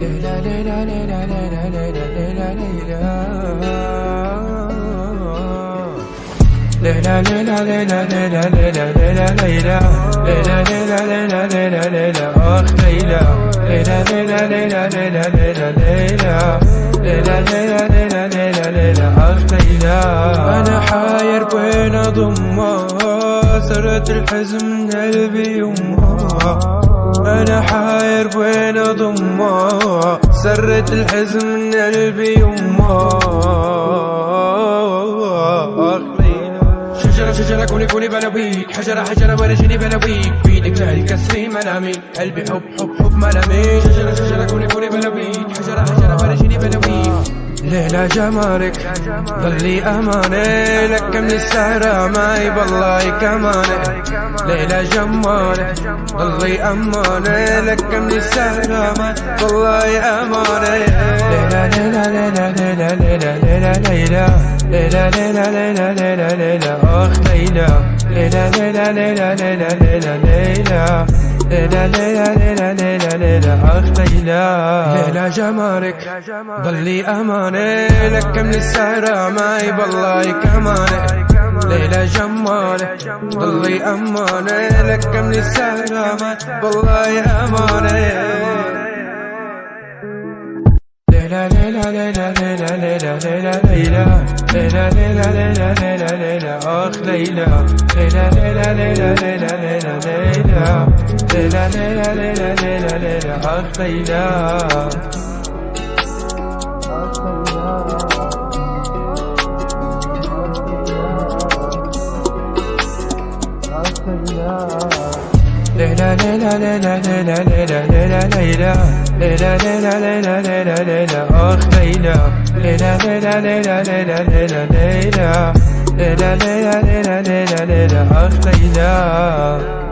ليلى ليلى ليلى ليلى ليلى ليلى ليلى ليلى ليلى ليلى ليلى ليلى ليلى ليلى ليلى ليلى ليلى أخ ليلى ليلى ليلى ليلى ليلى ليلى ليلى ليلى ليلى ليلى ليلى ليلى أخ ليلى. أنا حاير بين أضمها سرت الحزن من قلبي يمها. أنا حاير بين أضمها سرت الحزن من قلبي يمها. شجرة شجرة كوني كوني بلويك، حجرة حجرة ورجيني بلويك، بيدك جاي كسري ملامي قلبي حب حب حب ملامي. شجرة شجرة كوني كوني بلويك، حجرة حجرة ورجيني بلويك. ليلى جمالك ضلي أمانة لك من السهرة معي بالله كمانة. ليلى جمالك ضلي أمانة لك من السهرة معي بالله أمانة. ليلى ليلى ليلى ليلى ليلى ليلى ليلى ليلى ليلى ليلى ليلى أخ ليلى ليلى ليلى ليلى ليلى ليلى ليلى ليلى ليلى ليلى ليلى ليلى أخ ليلى. ليلى جمالك ضلي أمانة لك من السهرة معي بالله كمانة. ليلى جمالك ضلي أمانة لك من السهرة معي بالله أمانة. ليلى ليلى ليلى ليلى ليلى ليلى ليلى ليلى ليلى ليلى ليلى أخ ليلى ليلى ليلى ليلى ليلى ليلى ليلى ليلى ليلى ليلى ليلى أخ ليلى. ليلى ليلى ليلى ليلى ليلى ليلى ليلى ليلى ليلى ليلى ليلى أخ ليلى ليلى ليلى ليلى ليلى ليلى ليلى ليلى ليلى ليلى ليلى أخ ليلى.